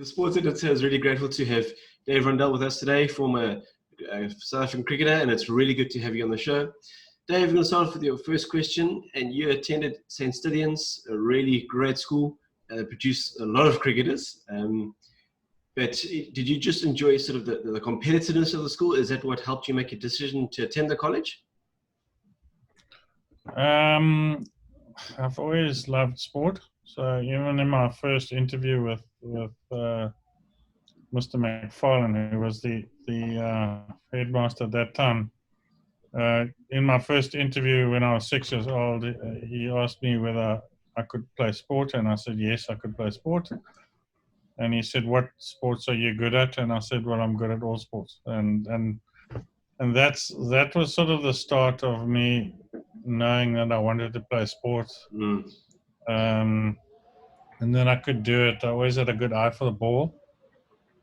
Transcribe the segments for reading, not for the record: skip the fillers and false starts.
The sports editor is really grateful to have Dave Rundle with us today, former South African cricketer, and it's really good to have you on the show. Dave, we're going to start off with your first question. And you attended St Stithians, a really great school, produced a lot of cricketers. But did you just enjoy sort of the competitiveness of the school? Is that what helped you make a decision to attend the college? I've always loved sport. So even in my first interview with Mr. McFarlane, who was the headmaster at that time, in my first interview when I was 6 years old, he asked me whether I could play sport, and I said yes, I could play sport. And he said, "What sports are you good at?" And I said, "Well, I'm good at all sports." And that was sort of the start of me knowing that I wanted to play sports. And then I could do it. I always had a good eye for the ball,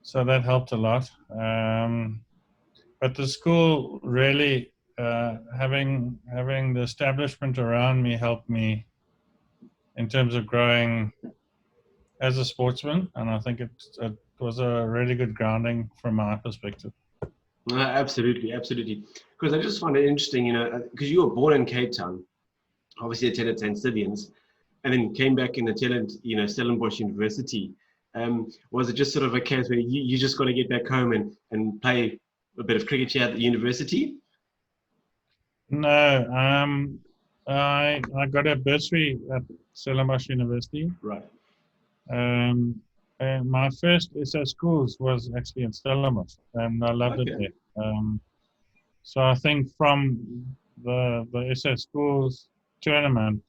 so that helped a lot. But the school really, having the establishment around me helped me in terms of growing as a sportsman, and I think it was a really good grounding from my perspective. Absolutely. Because I just find it interesting, because you were born in Cape Town, obviously attended St Stithians, and then came back and attended, Stellenbosch University. Was it just sort of a case where you just got to get back home and play a bit of cricket here at the university? No, I got a bursary at Stellenbosch University. Right. And my first SA schools was actually in Stellenbosch, and I loved it there. So I think from the SA schools tournament,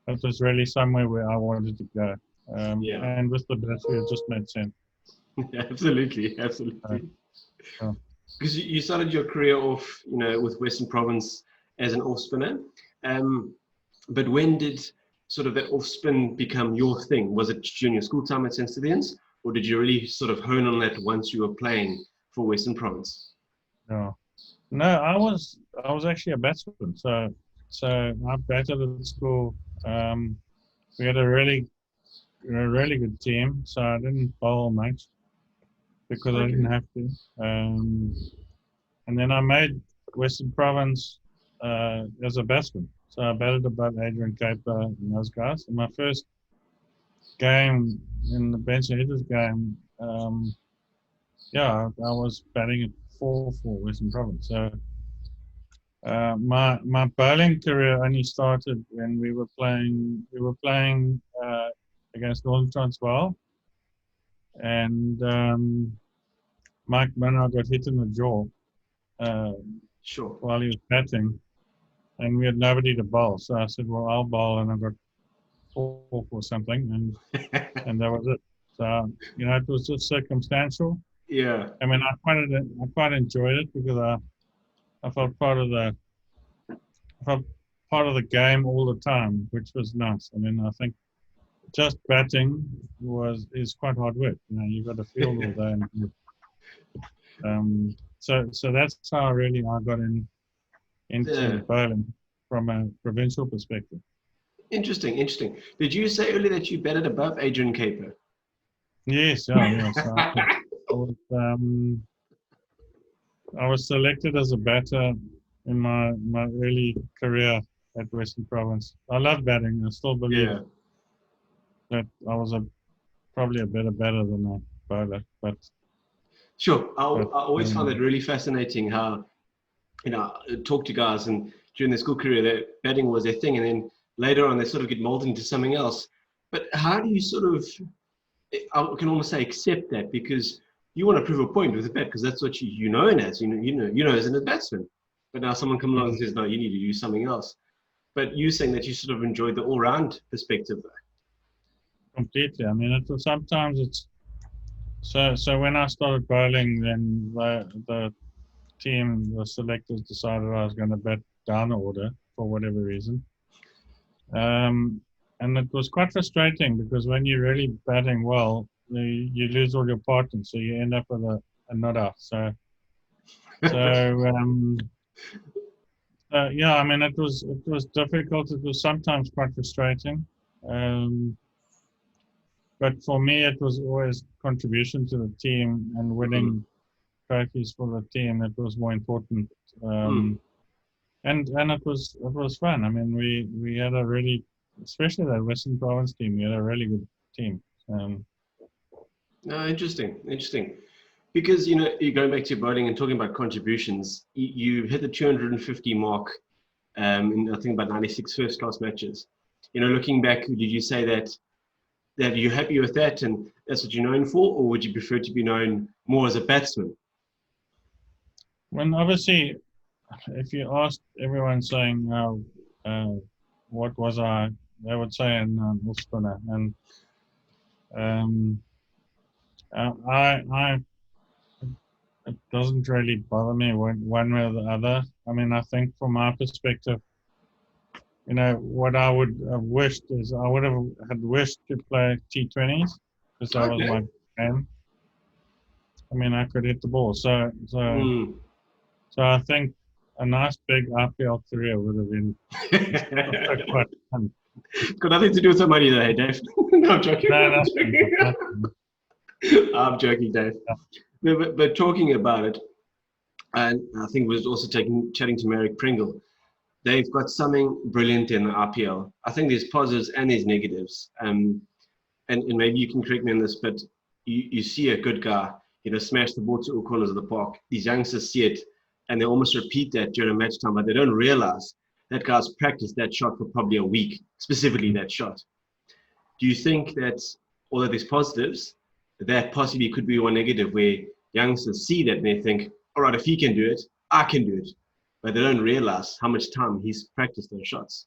it was really somewhere where I wanted to go. And with the bursary, it just made sense. Absolutely. Because you started your career off, with Western Province as an off spinner. But when did sort of that off spin become your thing? Was it during your school time at St Stithians, or did you really sort of hone on that once you were playing for Western Province? No, I was actually a batsman. So I batted at school. We had a really good team, so I didn't bowl much because I didn't have to. And then I made Western Province as a batsman. So I batted above Adrian Caper and those guys. In my first game, in the bench hitters game, I was batting at 4 for Western Province. So my bowling career only started when we were playing against Northern Transvaal, and Mike Minnow got hit in the jaw while he was batting, and we had nobody to bowl. So I said, "Well, I'll bowl," and I got 4 for something, and that was it. So it was just circumstantial. Yeah. I mean, I quite enjoyed it because I felt part of the game all the time, which was nice. I mean, I think just batting is quite hard work. You've got to field all day. So that's how I got into bowling from a provincial perspective. Interesting. Did you say earlier that you batted above Adrian Caper? Yes. I was selected as a batter in my early career at Western Province. I love batting. I still believe that I was probably a better batter than a bowler. But sure, I always found it really fascinating how talk to guys and during their school career that batting was their thing, and then later on they sort of get molded into something else. But how do you sort of, I can almost say, accept that, because you want to prove a point with the bat because that's what you know as as a batsman. But now someone comes along and says, no, you need to do something else. But you saying that you sort of enjoyed the all-round perspective. Completely. I mean, sometimes it's so when I started bowling, then the team, the selectors decided I was going to bat down the order for whatever reason. And it was quite frustrating because when you're really batting well, you lose all your partners, so you end up with a not out. So I mean, it was difficult. It was sometimes quite frustrating. but for me, it was always contribution to the team and winning trophies for the team that was more important. And it was fun. I mean, we had a really, especially that Western Province team, we had a really good team. Interesting. Because, you're going back to your bowling and talking about contributions, you hit the 250 mark in, I think, about 96 first-class matches. Looking back, did you say that you're happy with that and that's what you're known for, or would you prefer to be known more as a batsman? When obviously, if you asked everyone saying, what was I, they would say an off-spinner. And it doesn't really bother me one way or the other. I mean, I think from my perspective, what I would have wished is I would have had wished to play T20s because that was my game. I mean, I could hit the ball. So I think a nice big IPL career would have been quite fun. It's got nothing to do with the money though, hey, Dave. No, I'm joking. No, I'm joking, Dave. But talking about it, and I think we was also chatting to Merrick Pringle, they've got something brilliant in the RPL. I think there's positives and there's negatives. And maybe you can correct me on this, but you see a good guy, smash the ball to all corners of the park. These youngsters see it and they almost repeat that during a match time, but they don't realize that guy's practiced that shot for probably a week, specifically that shot. Do you think that, although there's positives, that possibly could be one negative where youngsters see that and they think, all right, if he can do it, I can do it. But they don't realize how much time he's practiced those shots.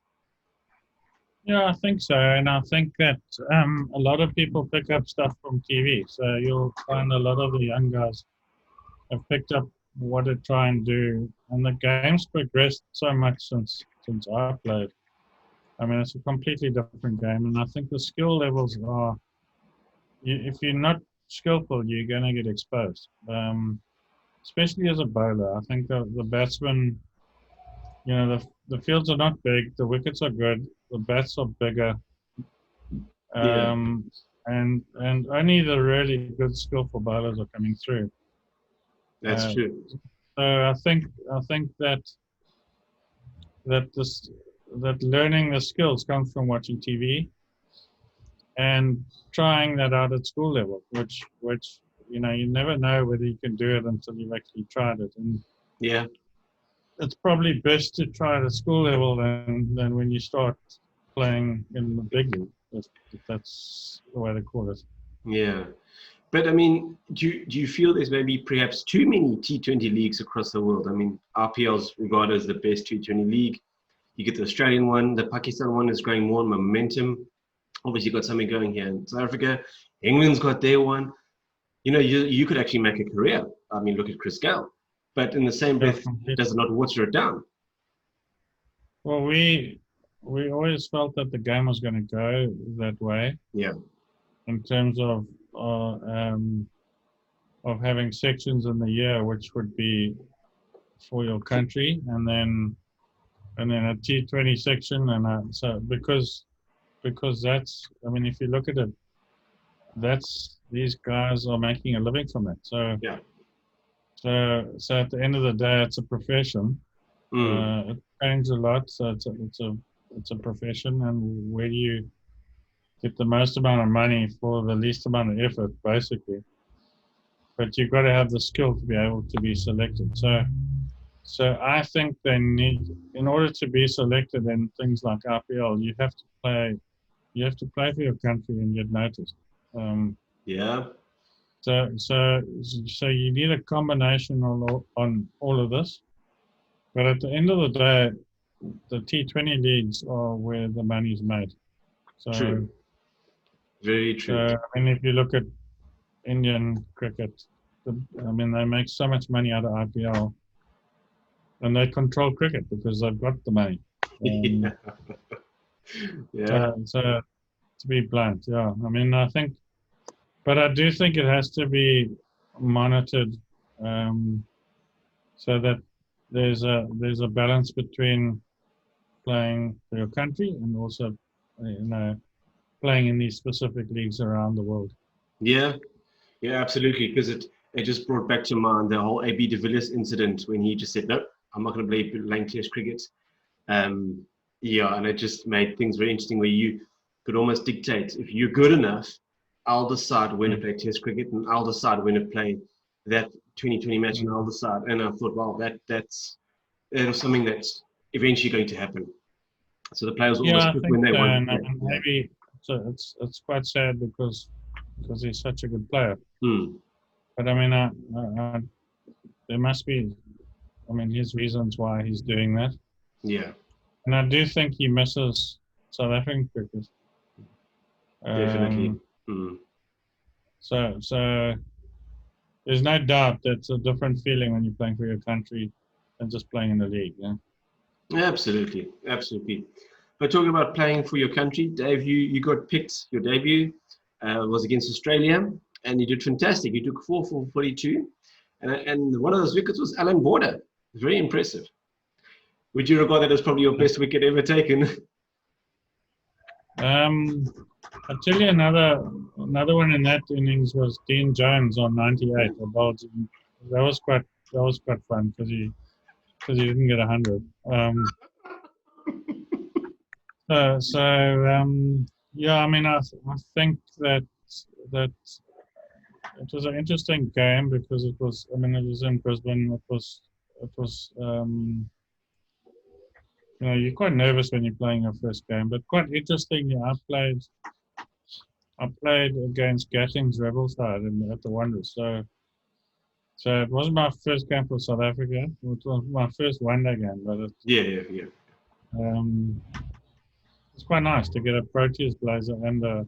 Yeah, I think so. And I think that a lot of people pick up stuff from TV. So you'll find a lot of the young guys have picked up what to try and do. And the game's progressed so much since I played. I mean, it's a completely different game. And I think the skill levels are, if you're not skillful, you're going to get exposed. Especially as a bowler. I think the batsmen, the fields are not big, the wickets are good, the bats are bigger, and only the really good, skillful bowlers are coming through. That's true. So I think that learning the skills comes from watching TV and trying that out at school level, which you never know whether you can do it until you've actually tried it. And yeah, it's probably best to try it at school level than when you start playing in the big league, if that's the way they call it. Yeah. But I mean, do you feel there's maybe perhaps too many T20 leagues across the world? I mean, RPL's regarded as the best T20 league. You get the Australian one, the Pakistan one is growing more momentum. Obviously, you've got something going here in South Africa. England's got their one. You could actually make a career. I mean, look at Chris Gayle. But in the same breath, does it not water it down? Well, we always felt that the game was going to go that way. Yeah. In terms of having sections in the year, which would be for your country, and then a T20 section, and so because that's, I mean, if you look at it, these guys are making a living from it. So yeah. So at the end of the day, it's a profession. It changes a lot. So it's a profession, and where do you get the most amount of money for the least amount of effort, basically? But you've got to have the skill to be able to be selected. So I think they need, in order to be selected in things like RPL, you have to play for your country and get noticed. Yeah. So you need a combination on all of this. But at the end of the day, the T20 leagues are where the money's made. So, true. Very true. So, I mean, if you look at Indian cricket, they make so much money out of IPL, and they control cricket because they've got the money. Yeah. So to be blunt, yeah. I mean, but I do think it has to be monitored, so that there's a balance between playing for your country and also, playing in these specific leagues around the world. Yeah, yeah, absolutely. Because it just brought back to mind the whole AB de Villiers incident when he just said, "No, I'm not going to play playing Test cricket." Yeah, and it just made things very interesting where you could almost dictate if you're good enough, I'll decide when to play Test cricket, and I'll decide when to play that 2020 match, and I'll decide. And I thought, wow, that was something that's eventually going to happen. So the players almost pick when they want to play. And maybe it's quite sad because he's such a good player. But I mean, there must be, I mean, his reasons why he's doing that. Yeah. And I do think he misses South African cricket. Definitely. So there's no doubt that it's a different feeling when you're playing for your country than just playing in the league. Yeah. Absolutely, absolutely. But talking about playing for your country, Dave, you got picked. Your debut was against Australia, and you did fantastic. You took 4 for 42, and one of those wickets was Alan Border. Very impressive. Would you regard that as probably your best wicket ever taken? I'll tell you another one in that innings was Dean Jones on 98. That was quite fun because he didn't get 100. Yeah, I mean, I think that it was an interesting game because it was in Brisbane. It was you know, you're quite nervous when you're playing your first game, but quite interestingly, I played against Gatting's Rebel side at the Wanderers. So it wasn't my first game for South Africa. It was my first one-day game, but it's quite nice to get a Proteas blazer and a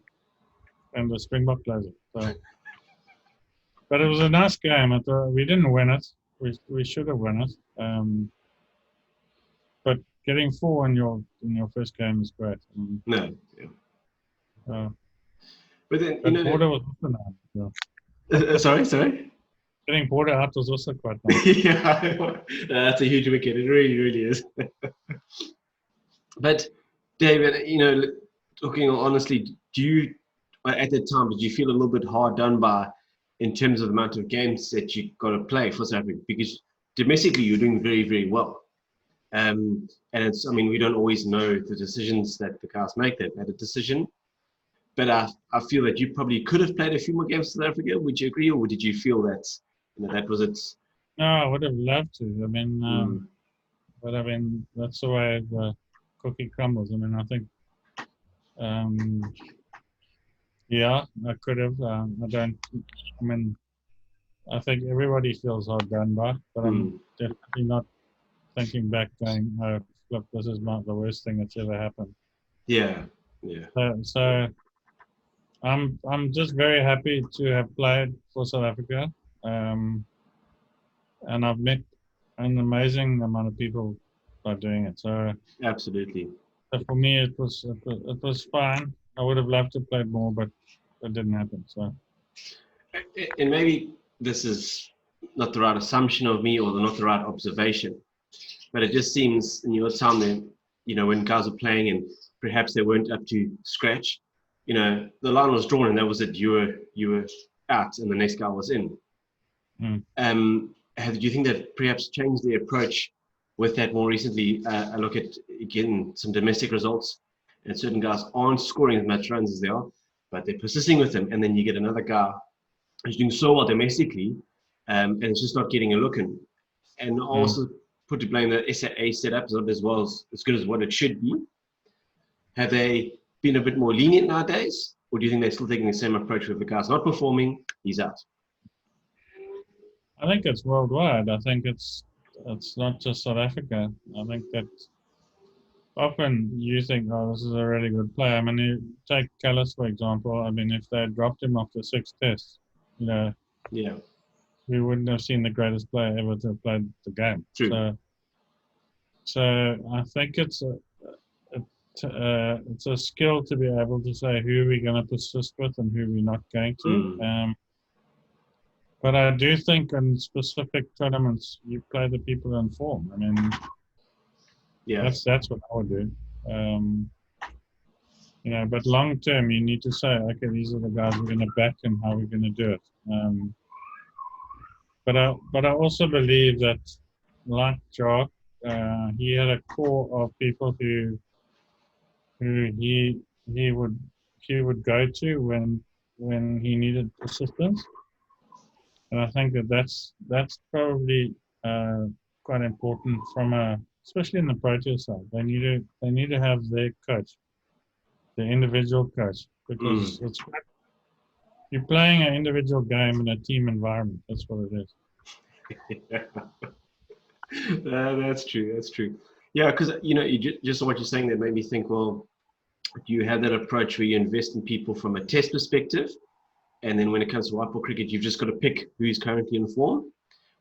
Springbok blazer. So, but it was a nice game. We didn't win it. We should have won it. But getting 4 in your first game is great. No. Yeah. But then Border was also nice. Yeah. Sorry. Getting Border out was also quite nice. Yeah, that's a huge wicket. It really, really is. But David, talking honestly, at that time did you feel a little bit hard done by in terms of the amount of games that you got to play for South Africa? Because domestically you're doing very, very well. And we don't always know the decisions that the guys make. They've made a decision. But I feel that you probably could have played a few more games for South Africa. Would you agree, or did you feel that that was it? No, I would have loved to. I mean, but that's the way the cookie crumbles. I mean, I think, yeah, I could have. I think everybody feels hard done by, but I'm definitely not thinking back, going, "Oh, look, this is not the worst thing that's ever happened." Yeah. So I'm just very happy to have played for South Africa, and I've met an amazing amount of people by doing it. So absolutely. So for me, it was fine. I would have loved to play more, but it didn't happen. So, and maybe this is not the right assumption of me, or not the right observation, but it just seems in your time there, when guys were playing and perhaps they weren't up to scratch, the line was drawn and that was it. You were out and the next guy was in. Do you think that perhaps changed the approach with that more recently? I look at, again, some domestic results, and certain guys aren't scoring as much runs as they are, but they're persisting with them. And then you get another guy who's doing so well domestically, and it's just not getting a look in. And also put to blame the SAA setup is not as good as what it should be. Have they been a bit more lenient nowadays, or do you think they're still taking the same approach with the guys not performing, he's out? I think it's worldwide. I think it's not just South Africa. I think that often you think, oh, this is a really good player. I mean, you take Callis, for example. I mean, if they had dropped him after 6 tests, we wouldn't have seen the greatest player ever to have played the game. True. So I think it's a skill to be able to say who we're going to persist with and who we're not going to. But I do think in specific tournaments, you play the people in form. I mean, that's what I would do. But long term, you need to say, okay, these are the guys we're going to back and how we're going to do it. But I also believe that, like Jock, he had a core of people who he would go to when he needed assistance, and I think that's probably quite important especially in the Proteas side. They need to have their coach, the individual coach, because you're playing an individual game in a team environment. That's what it is. That's true. That's true. Yeah, because just what you're saying that made me think. Well, do you have that approach where you invest in people from a test perspective, and then when it comes to white ball cricket, you've just got to pick who's currently in form?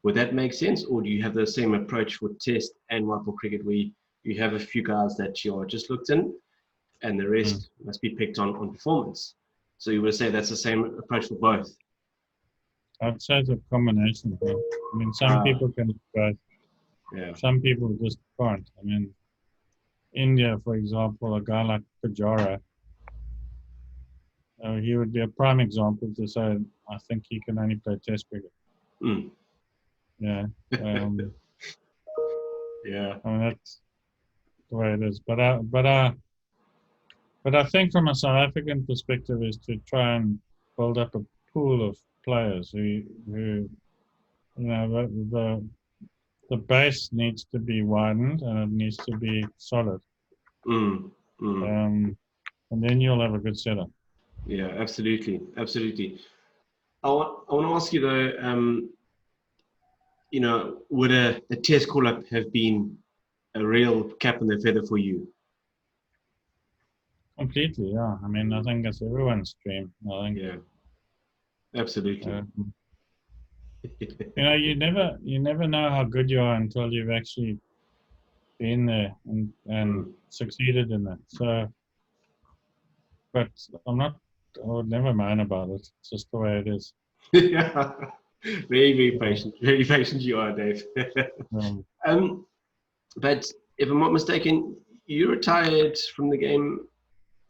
Would that make sense, or do you have the same approach for test and white ball cricket, where you have a few guys that you're just looked in, and the rest must be picked on performance? So you would say that's the same approach for both? I'd say it's a combination. I mean, some people can do both. Yeah. Some people just can't. I mean, India, for example, a guy like Pujara, he would be a prime example to say, I think he can only play test cricket. Yeah. Yeah. I mean, that's the way it is. But I think from a South African perspective is to try and build up a pool of players who the base needs to be widened and it needs to be solid. And then you'll have a good setup. Yeah, absolutely. I want to ask you though, would a test call-up have been a real cap on the feather for you? Completely, yeah. I mean, I think it's everyone's dream. Yeah, absolutely. You never know how good you are until you've actually been there and succeeded in it. So, but I would never mind about it. It's just the way it is. Yeah. Very patient. Very patient you are, Dave. But if I'm not mistaken, you retired from the game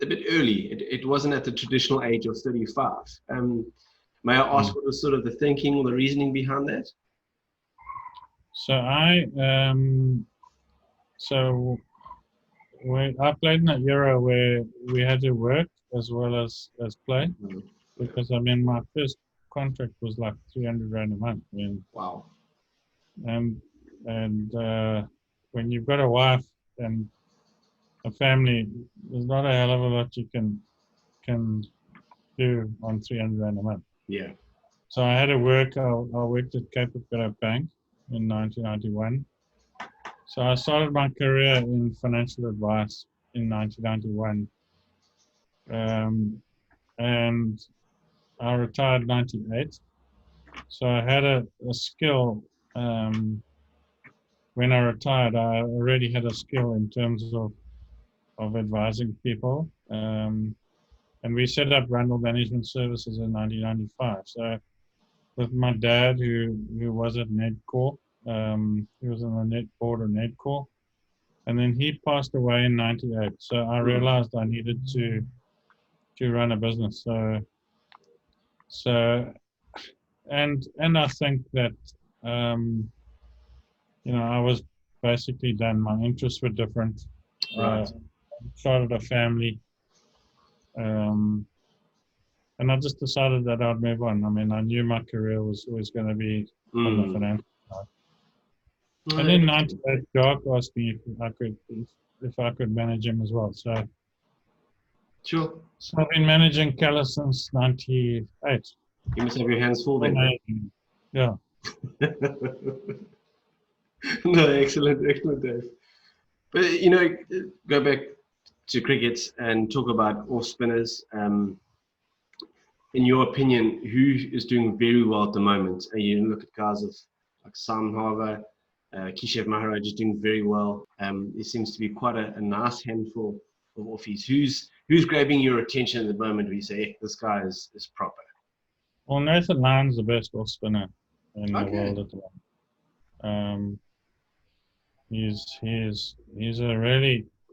a bit early. It wasn't at the traditional age of 35. May I ask what was sort of the thinking or the reasoning behind that? So I played in an era where we had to work as well as play, because I mean my first contract was like 300 rand a month. I mean, wow. And when you've got a wife and a family, there's not a hell of a lot you can do on 300 rand a month. Yeah. So I had to work. I worked at Cape of Bank in 1991. So I started my career in financial advice in 1991. And I retired in 98. So I had a skill. When I retired, I already had a skill in terms of advising people. And we set up Rundle Management Services in 1995. So with my dad, who was at Nedcore, he was on the Net board of Nedcore, and then he passed away in 98. So I realized I needed to run a business. So and I think that I was basically done. My interests were different. Right. Started a family. And I just decided that I'd move on. I mean, I knew my career was always going to be on the financial side. And in 98, Jock asked me if I could manage him as well. So, sure. So I've been managing Calla since 98. You must have your hands full then. Yeah. No, excellent, Dave. But go back to cricket and talk about off spinners. In your opinion, who is doing very well at the moment? And you look at guys like Sam Harver, Keshav Maharaj is doing very well. There seems to be quite a nice handful of offies. Who's grabbing your attention at the moment where you say, hey, this guy is proper? Well, Nathan Lyon's the best off spinner in the world at the moment.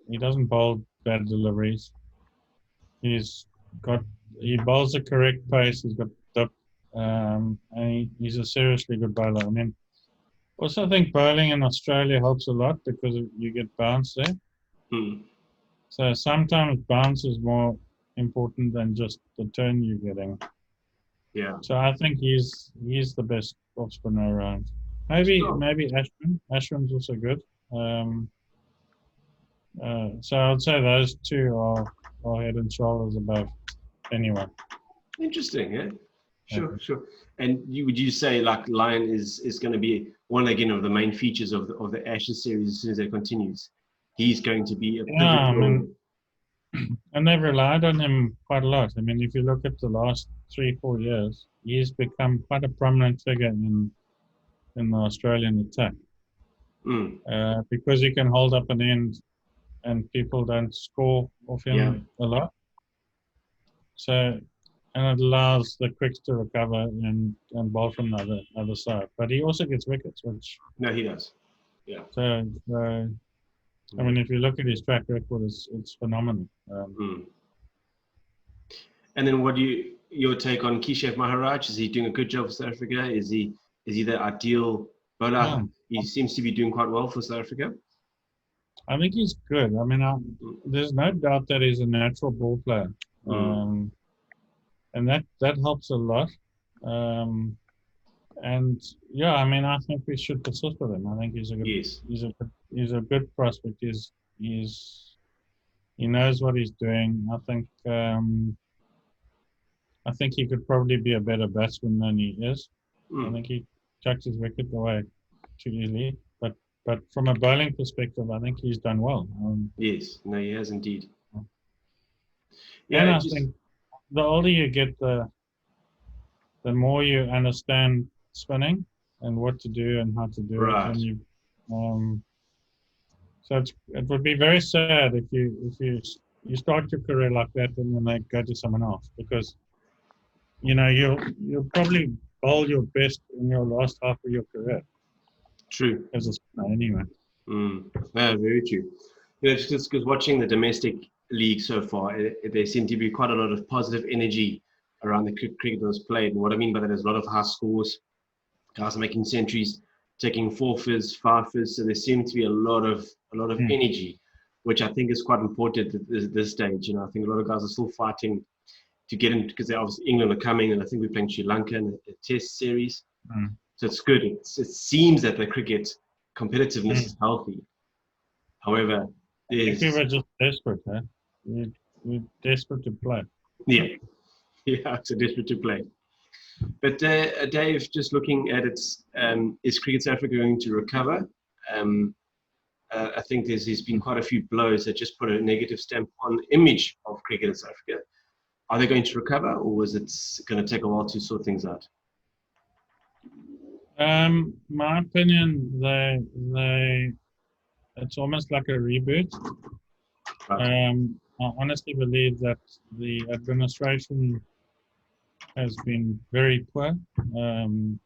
He doesn't bowl bad deliveries. He's got he bowls the correct pace. He's got dip, and he's a seriously good bowler. I mean, also I think bowling in Australia helps a lot because you get bounce there. Mm. So sometimes bounce is more important than just the turn you're getting. Yeah. So I think he's the best off spinner around. Maybe Sure. maybe Ashwin. Ashwin's also good. So I'd say those two are head and shoulders above anyone. Interesting, yeah. Sure, Okay. sure. And would you say like Lion is going to be one again of the main features of the Ashes series as soon as it continues? He's going to be a Yeah, I pivotal. mean, and they've relied on him quite a lot. I mean, if you look at the last 3-4 years, he's become quite a prominent figure in the Australian attack because he can hold up an end and people don't score off him Yeah. a lot. So, and it allows the quicks to recover and bowl from the other side. But he also gets wickets, which No, he does. Yeah. so I mean, if you look at his track record, it's phenomenal. And then your take on Keshav Maharaj? Is he doing a good job for South Africa? Is he the ideal bowler? Yeah. He seems to be doing quite well for South Africa. I think he's good. I mean, there's no doubt that he's a natural ball player, and that helps a lot. And yeah, I mean, I think we should persist with him. I think he's a good, he's a good prospect. He knows what he's doing. I think he could probably be a better batsman than he is. I think he chucks his wicket away too easily. But from a bowling perspective, I think he's done well. Yes, no, he has indeed. Yeah, and I think the older you get, the more you understand spinning and what to do and how to do it. And so it would be very sad if you start your career like that and then they go to someone else, because you'll probably bowl your best in your last half of your career. True. As a spinner, anyway. Yeah, very true. Just because watching the domestic league so far, there seemed to be quite a lot of positive energy around the cricket that was played. And what I mean by that is a lot of high scores, guys making centuries, taking four-fers, five-fers. So there seemed to be a lot of energy, which I think is quite important at this stage. I think a lot of guys are still fighting to get in, because obviously England are coming, and I think we're playing Sri Lanka in a test series. So it's good. It seems that the cricket competitiveness is healthy. However, I think we were just desperate, huh? We're desperate to play. Yeah, so desperate to play. But Dave, just looking at it, is Cricket South Africa going to recover? I think there's been quite a few blows that just put a negative stamp on the image of cricket in South Africa. Are they going to recover, or was it going to take a while to sort things out? My opinion, it's almost like a reboot. Right. I honestly believe that the administration has been very poor. And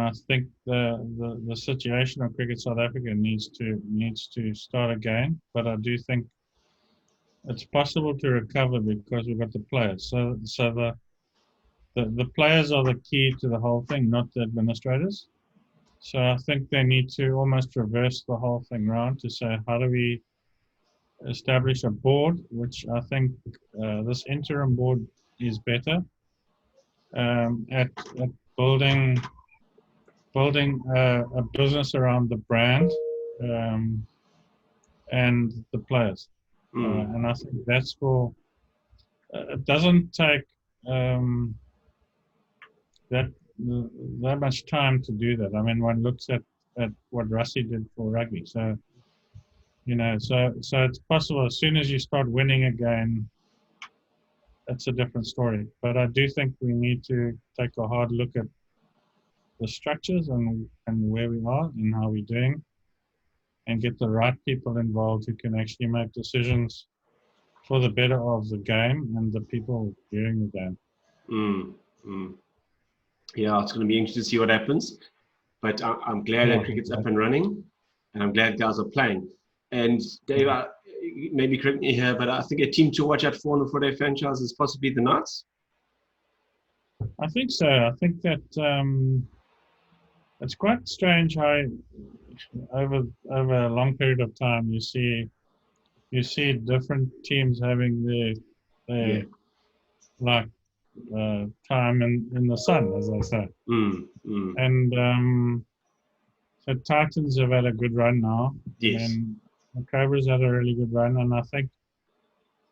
I think the situation of Cricket South Africa needs to start again. But I do think it's possible to recover because we've got the players. So the players are the key to the whole thing, not the administrators. So I think they need to almost reverse the whole thing around to say, how do we establish a board, which I think this interim board is better at building a business around the brand and the players. And I think that's for, it doesn't take that much time to do that. I mean, one looks at what Rassie did for rugby. So, so it's possible as soon as you start winning again, it's a different story. But I do think we need to take a hard look at the structures and where we are and how we're doing, and get the right people involved who can actually make decisions for the better of the game and the people viewing the game. Yeah, it's going to be interesting to see what happens. But I'm glad that cricket's up and running, and I'm glad guys are playing. And Dave, maybe correct me here, but I think a team to watch out for their franchise is possibly the Knights. I think so. I think that it's quite strange how over a long period of time you see different teams having their like time in the sun, as I say. And so Titans have had a good run now, and the Cobras had a really good run, and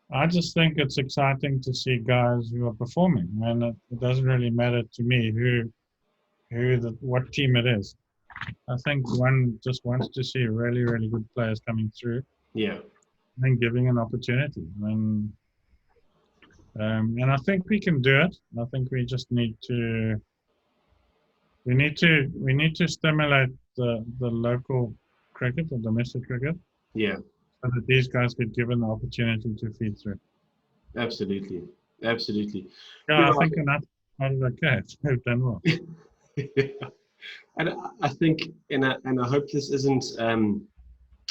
I just think it's exciting to see guys who are performing, and it doesn't really matter to me what team it is. I think one just wants to see really, really good players coming through. Yeah. And giving an opportunity. And I think we can do it. I think we just need to stimulate the local cricket, the domestic cricket. Yeah. So that these guys get given the opportunity to feed through. Absolutely. Yeah, I think enough out of the case. They've done well. And I think, and I hope this isn't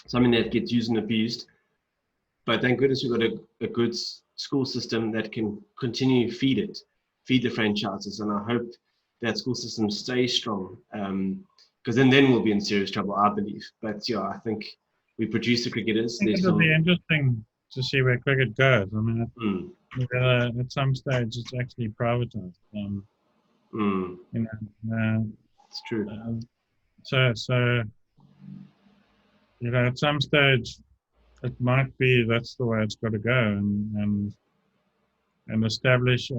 something that gets used and abused, but thank goodness we've got a good school system that can continue to feed the franchises, and I hope that school system stays strong, because then we'll be in serious trouble, I believe. But yeah, I think we produce the cricketers. I think it'll be interesting to see where cricket goes. I mean, at some stage, it's actually privatized. It's true. So at some stage, it might be that's the way it's got to go, and establish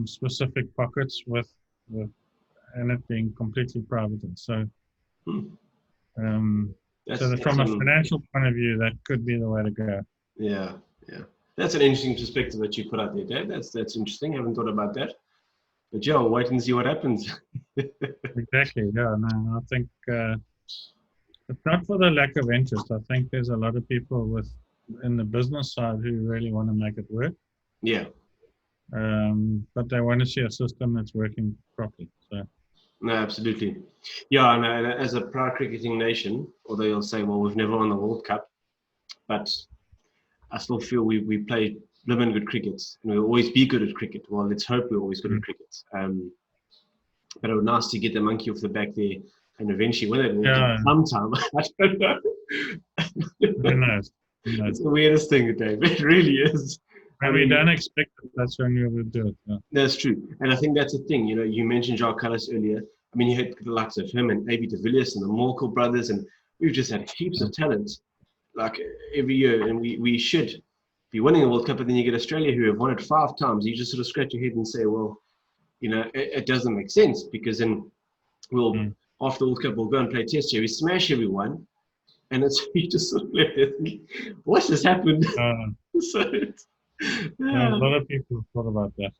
specific pockets and it being completely privatized. So, from a financial point of view, that could be the way to go. Yeah. That's an interesting perspective that you put out there, Dave. That's interesting. I haven't thought about that. But yeah, we'll wait and see what happens. Exactly. Yeah. No, I think it's not for the lack of interest. I think there's a lot of people in the business side who really want to make it work. Yeah. But they want to see a system that's working properly. So. No, absolutely. Yeah, and as a proud cricketing nation, although you'll say, well, we've never won the World Cup, but I still feel we play living good cricket, and we'll always be good at cricket. Well, let's hope we're always good at cricket. But it would be nice to get the monkey off the back there, and eventually win it. Sometime. I don't know. Who knows? It's the weirdest thing, Dave. It really is. And we don't expect it. That's when we will do it. Yeah. That's true. And I think that's the thing. You mentioned Jacques Callis earlier. I mean, you had the likes of him and A.B. de Villiers and the Morkel brothers, and we've just had heaps of talent, like every year. And we should be winning the World Cup, but then you get Australia who have won it 5 times. You just sort of scratch your head and say, well, it doesn't make sense, because then after the World Cup, we'll go and play Test here. We smash everyone, and it's you just sort of left there thinking, what's just happened? So a lot of people thought about that.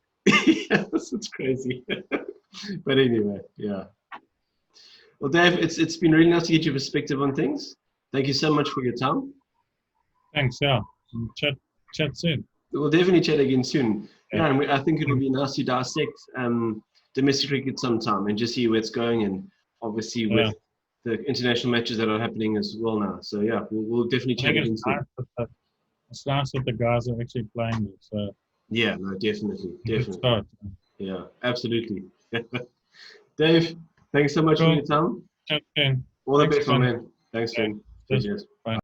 Yes, it's crazy. But anyway, yeah. Well, Dave, it's been really nice to get your perspective on things. Thank you so much for your time. Thanks, yeah. Chat soon. We'll definitely chat again soon. Yeah, and I think it'll be nice to dissect domestic cricket sometime and just see where it's going, and obviously with the international matches that are happening as well now. So yeah, we'll definitely chat again soon. It's nice that the guys are actually playing it. So yeah, no, definitely. Yeah, absolutely. Dave, thanks so much for your time. Chat soon. All the best, man. Thanks, Jen. Cheers. Bye.